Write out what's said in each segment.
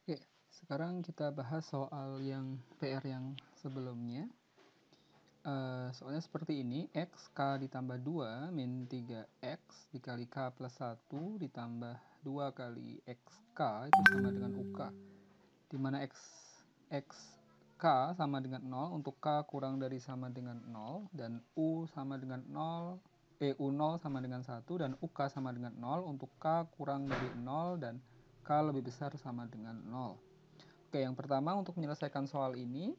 Oke, sekarang kita bahas soal yang PR yang sebelumnya. Soalnya seperti ini, X ditambah 2 min 3X dikali K plus 1 ditambah 2 kali XK itu sama dengan UK. Dimana K sama dengan 0 untuk K kurang dari sama dengan 0 dan U sama dengan 0, U0 sama dengan 1 dan UK sama dengan 0 untuk K kurang dari 0 dan K lebih besar sama dengan 0. Oke, yang pertama untuk menyelesaikan soal ini,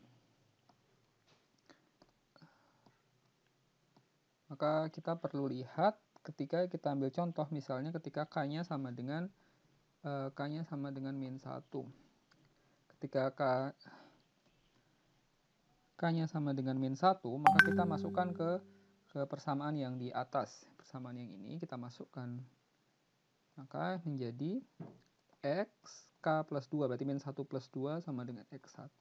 maka kita perlu lihat ketika kita ambil contoh, misalnya ketika K-nya sama dengan min 1. Ketika K-nya sama dengan min 1, maka kita masukkan ke persamaan yang di atas. Persamaan yang ini kita masukkan. Maka menjadi X K plus 2, berarti min 1 plus 2 sama dengan X1.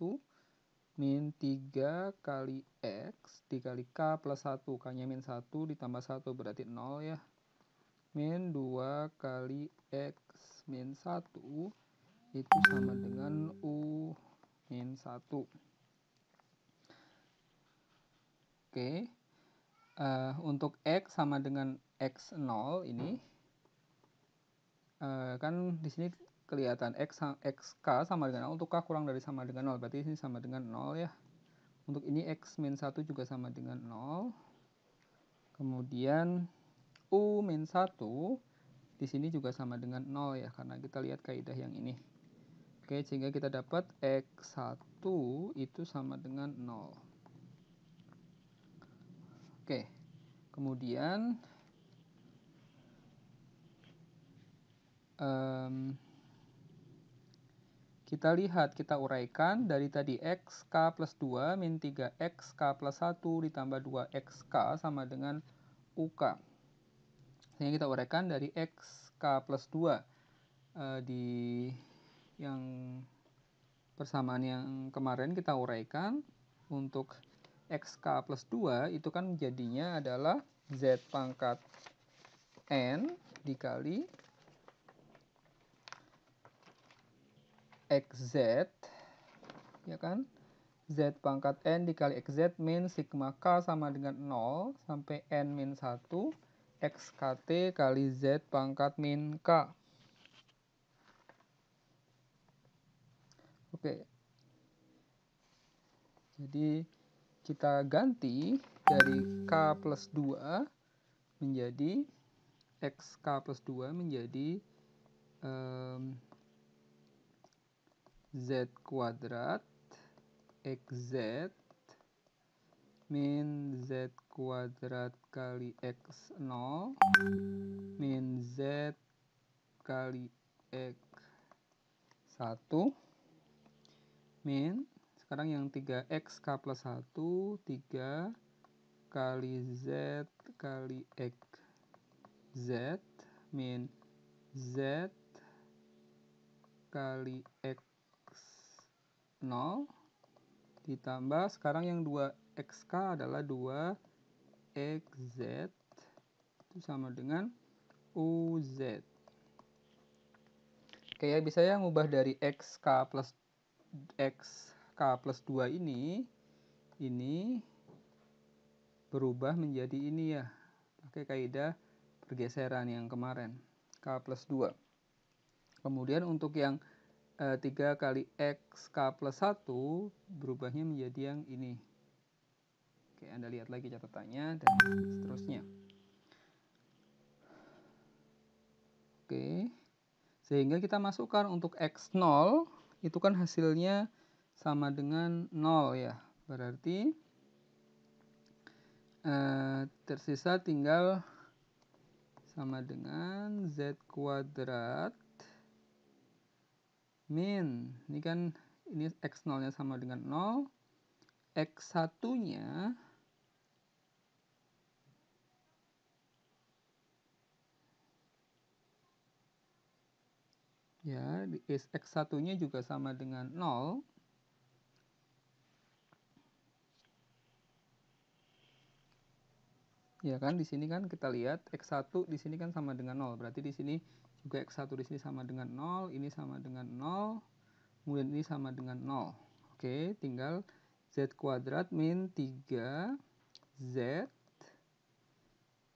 Min 3 kali X dikali K plus 1. K-nya min 1 ditambah 1 berarti 0 ya. Min 2 kali X min 1 itu sama dengan U min 1. Oke. Untuk X sama dengan X0 ini, kan di sini kelihatan XK sama dengan 0 untuk K kurang dari sama dengan 0, berarti ini sama dengan 0 ya. Untuk ini X min 1 juga sama dengan 0. Kemudian U min 1 di sini juga sama dengan 0 ya, karena kita lihat kaidah yang ini. Oke, sehingga kita dapat X1 itu sama dengan 0. Oke, kemudian kita lihat, kita uraikan dari tadi X K plus 2 min 3X K plus 1 ditambah 2XK sama dengan UK. Sehingga kita uraikan dari X K plus 2 di yang persamaan yang kemarin kita uraikan. Untuk XK plus 2 itu kan jadinya adalah Z pangkat N dikali XZ, ya kan? Z pangkat N dikali XZ min sigma K sama dengan 0 sampai N min 1 XKT kali Z pangkat min K. Oke. Jadi kita ganti dari K plus 2 menjadi XK plus 2 menjadi Z kuadrat XZ min Z kuadrat kali X0 min Z kali X1 min, sekarang yang 3XK plus 1, 3 kali Z kali XZ min Z kali X0 ditambah sekarang yang 2XK adalah 2XZ itu sama dengan UZ. Oke ya, bisa ya ngubah dari XK plus 2 ini berubah menjadi ini ya, pakai kaidah pergeseran yang kemarin, K plus 2. Kemudian untuk yang 3 kali X K plus 1 berubahnya menjadi yang ini. Oke, Anda lihat lagi catatannya dan seterusnya. Oke, sehingga kita masukkan untuk X0 itu kan hasilnya sama dengan 0 ya. Berarti tersisa tinggal sama dengan Z kuadrat min, ini kan ini X0 nya sama dengan 0, X1 nya ya, X1 nya juga sama dengan 0. Ya kan, di sini kan kita lihat X1 di sini kan sama dengan 0. Berarti di sini juga X1 di sini sama dengan 0, ini sama dengan 0. kemudian ini sama dengan 0. Oke, tinggal Z kuadrat min 3Z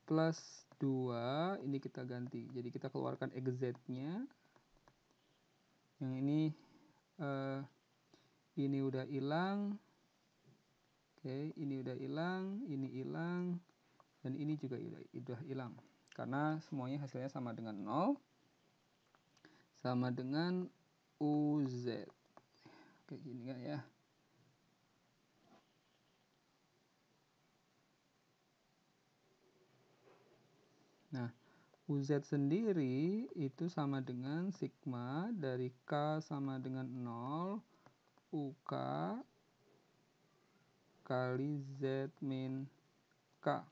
plus 2, ini kita ganti. Jadi kita keluarkan XZ-nya. Yang ini udah hilang. Oke, ini udah hilang, ini hilang, dan ini juga udah hilang. Karena semuanya hasilnya sama dengan 0. Sama dengan UZ. Kayak gini kan ya. Nah, UZ sendiri itu sama dengan sigma dari K sama dengan 0 UK kali Z min K.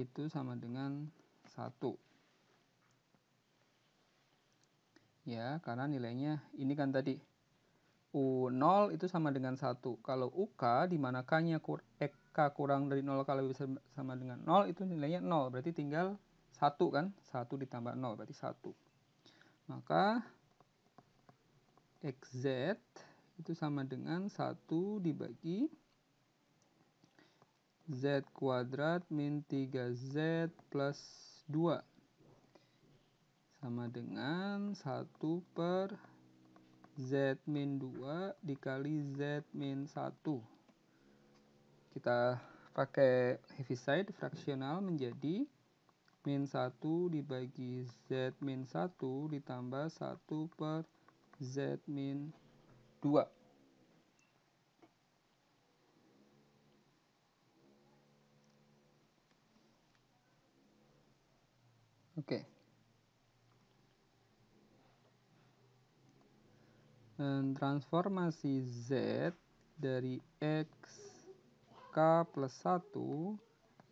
Itu sama dengan 1. Ya, karena nilainya ini kan tadi U0 itu sama dengan 1. Kalau UK di mana K-nya K kurang dari 0 kalau bisa sama dengan 0 itu nilainya 0. Berarti tinggal 1 kan? 1 ditambah 0 berarti 1. Maka XZ itu sama dengan 1 dibagi Z kuadrat min 3Z plus 2. Sama dengan 1 per Z min 2 dikali Z min 1. Kita pakai heaviside fraksional menjadi min 1 dibagi Z min 1 ditambah 1 per Z min 2. Oke. Dan transformasi Z dari X K plus 1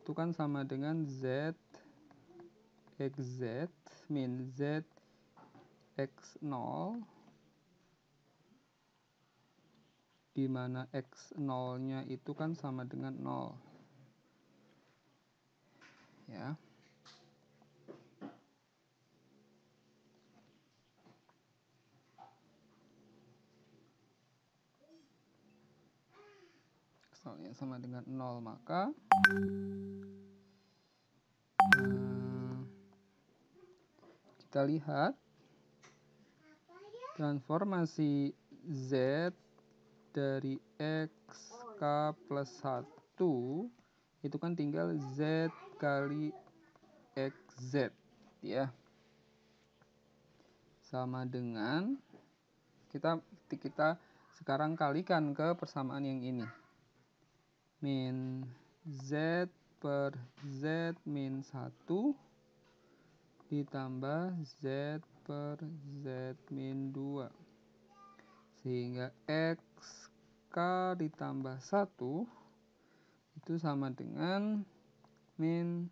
itu kan sama dengan Z XZ min Z X0, di mana X0-nya itu kan sama dengan 0. Ya. X0-nya sama dengan 0, maka kita lihat transformasi Z dari X K plus 1 itu kan tinggal Z kali XZ ya. Sama dengan kita sekarang kalikan ke persamaan yang ini. Min Z per Z min 1 ditambah Z per Z min 2. Sehingga XK ditambah 1 itu sama dengan min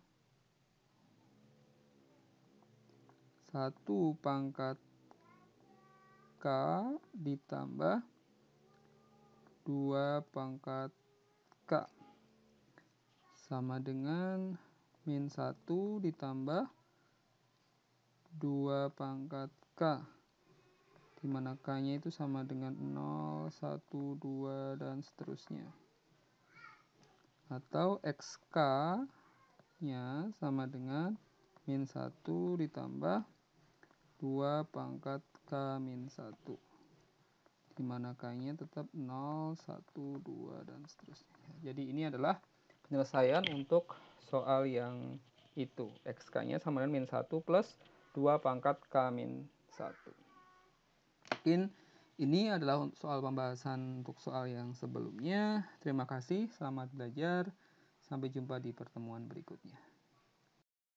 1 pangkat K ditambah 2 pangkat K. Sama dengan min 1 ditambah 2 pangkat K, dimana K-nya itu sama dengan 0, 1, 2, dan seterusnya. Atau XK-nya sama dengan min 1 ditambah 2 pangkat K min 1, dimana K-nya tetap 0, 1, 2, dan seterusnya. Jadi ini adalah penyelesaian untuk soal yang itu. XK-nya sama dengan min 1 plus 2 pangkat K min 1. Mungkin ini adalah soal pembahasan untuk soal yang sebelumnya. Terima kasih, selamat belajar. Sampai jumpa di pertemuan berikutnya.